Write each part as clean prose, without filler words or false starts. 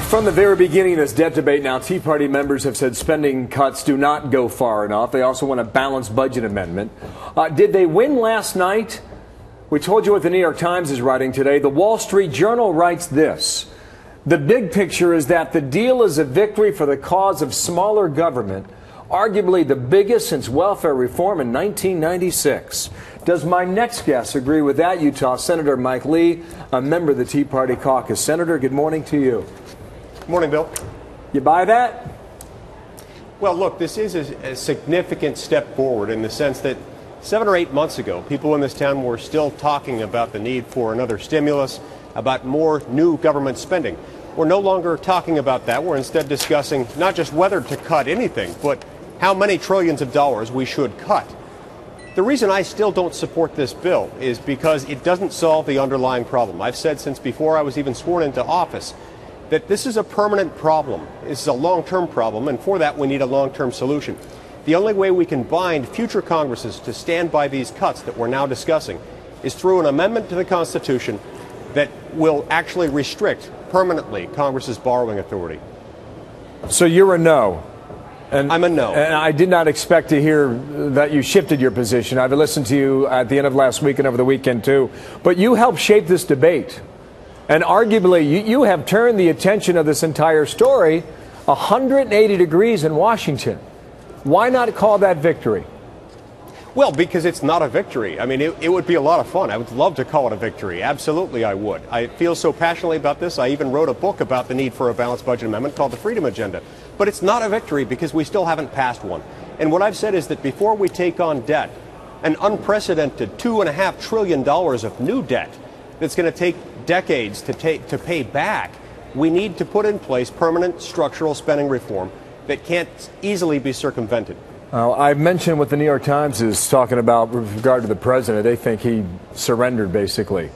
From the very beginning of this debt debate now, Tea Party members have said spending cuts do not go far enough. They also want a balanced budget amendment. Did they win last night? We told you what the New York Times is writing today. The Wall Street Journal writes this. The big picture is that the deal is a victory for the cause of smaller government, arguably the biggest since welfare reform in 1996. Does my next guest agree with that? Utah Senator Mike Lee, a member of the Tea Party caucus. Senator, good morning to you. Good morning, Bill. You buy that? Well, look, this is a significant step forward in the sense that 7 or 8 months ago, people in this town were still talking about the need for another stimulus, about more new government spending. We're no longer talking about that. We're instead discussing not just whether to cut anything, but how many trillions of dollars we should cut. The reason I still don't support this bill is because it doesn't solve the underlying problem. I've said since before I was even sworn into office that this is a permanent problem. This is a long-term problem, and for that we need a long-term solution. The only way we can bind future Congresses to stand by these cuts that we're now discussing is through an amendment to the Constitution that will actually restrict permanently Congress's borrowing authority. So you're a no? And I'm a no. And I did not expect to hear that you shifted your position. I've listened to you at the end of last week and over the weekend, too. But you helped shape this debate. And arguably, you have turned the attention of this entire story 180 degrees in Washington. Why not call that victory? Well, because it's not a victory. I mean, it would be a lot of fun. I would love to call it a victory. Absolutely, I would. I feel so passionately about this. I even wrote a book about the need for a balanced budget amendment called The Freedom Agenda. But it's not a victory because we still haven't passed one. And what I've said is that before we take on debt, an unprecedented $2.5 trillion of new debt that's going to take decades to pay back, we need to put in place permanent structural spending reform that can't easily be circumvented. I've mentioned what the New York Times is talking about with regard to the president. They think he surrendered, basically,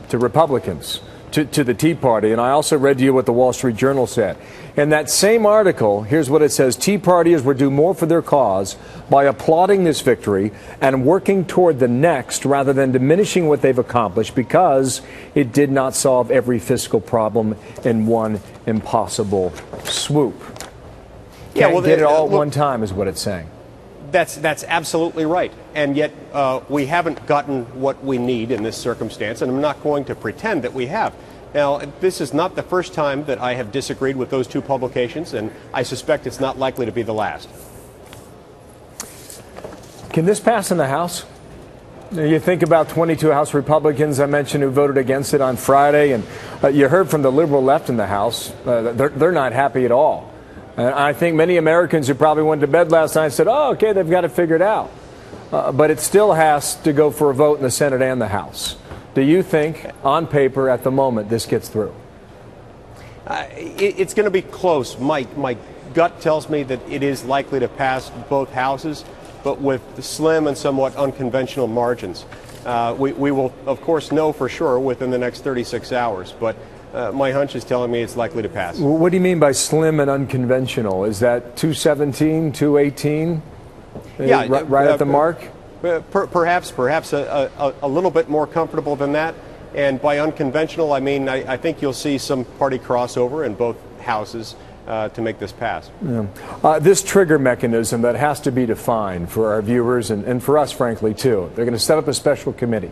to Republicans, to the Tea Party. And I also read to you what the Wall Street Journal said. In that same article, here's what it says. Tea Partiers would do more for their cause by applauding this victory and working toward the next rather than diminishing what they've accomplished because it did not solve every fiscal problem in one impossible swoop. Can't get it all at one time is what it's saying. That's absolutely right. And yet we haven't gotten what we need in this circumstance, and I'm not going to pretend that we have. Now, this is not the first time that I have disagreed with those two publications, and I suspect it's not likely to be the last. Can this pass in the House? You think about 22 House Republicans I mentioned who voted against it on Friday, and you heard from the liberal left in the House. They're not happy at all. And I think many Americans who probably went to bed last night said, oh, okay, they've got it figured out. But it still has to go for a vote in the Senate and the House. Do you think, on paper, at the moment, this gets through? It's going to be close. My gut tells me that it is likely to pass both houses, but with slim and somewhat unconventional margins. We will, of course, know for sure within the next 36 hours, but my hunch is telling me it's likely to pass. What do you mean by slim and unconventional? Is that 217, 218? Yeah, right at the mark? Perhaps a little bit more comfortable than that. And by unconventional, I mean I think you'll see some party crossover in both houses to make this pass. Yeah. This trigger mechanism that has to be defined for our viewers and for us, frankly, too. They're going to set up a special committee.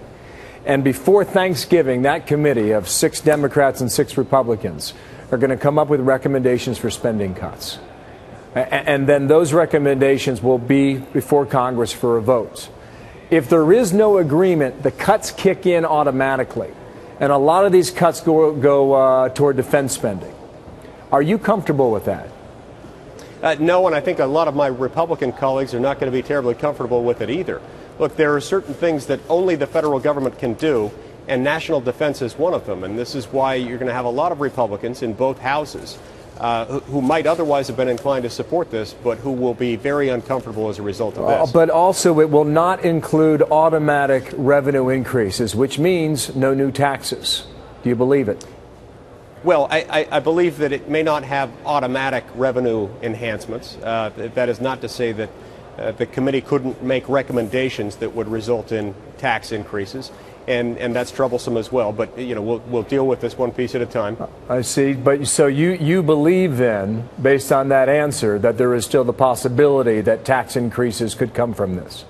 And before Thanksgiving, that committee of 6 Democrats and 6 Republicans are going to come up with recommendations for spending cuts. And then those recommendations will be before Congress for a vote. If there is no agreement, the cuts kick in automatically. And a lot of these cuts go toward defense spending. Are you comfortable with that? No, and I think a lot of my Republican colleagues are not going to be terribly comfortable with it either. Look, there are certain things that only the federal government can do, and national defense is one of them. And this is why you're going to have a lot of Republicans in both houses who might otherwise have been inclined to support this, but who will be very uncomfortable as a result of this. But also it will not include automatic revenue increases, which means no new taxes. Do you believe it? Well, I believe that it may not have automatic revenue enhancements. That is not to say that the committee couldn't make recommendations that would result in tax increases. and that's troublesome as well. But we'll deal with this one piece at a time. I see. But so you believe then, based on that answer, that there is still the possibility that tax increases could come from this?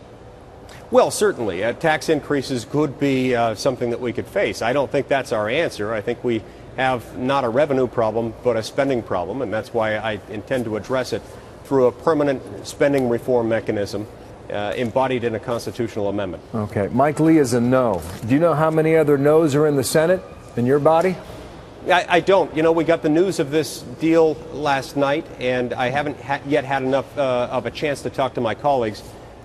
Well, certainly. Tax increases could be something that we could face. I don't think that's our answer. I think we have not a revenue problem, but a spending problem, and that's why I intend to address it through a permanent spending reform mechanism embodied in a constitutional amendment. Okay. Mike Lee is a no. Do you know how many other no's are in the Senate, in your body? I don't. We got the news of this deal last night, and I haven't yet had enough of a chance to talk to my colleagues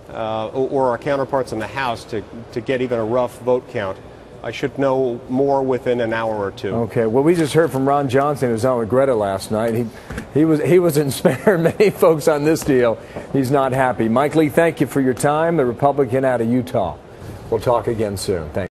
or our counterparts in the House to get even a rough vote count. I should know more within an hour or two. Okay. Well, we just heard from Ron Johnson, who was on with Greta last night. He wasn't sparing many folks on this deal. He's not happy. Mike Lee, thank you for your time. The Republican out of Utah. We'll talk again soon. Thank you.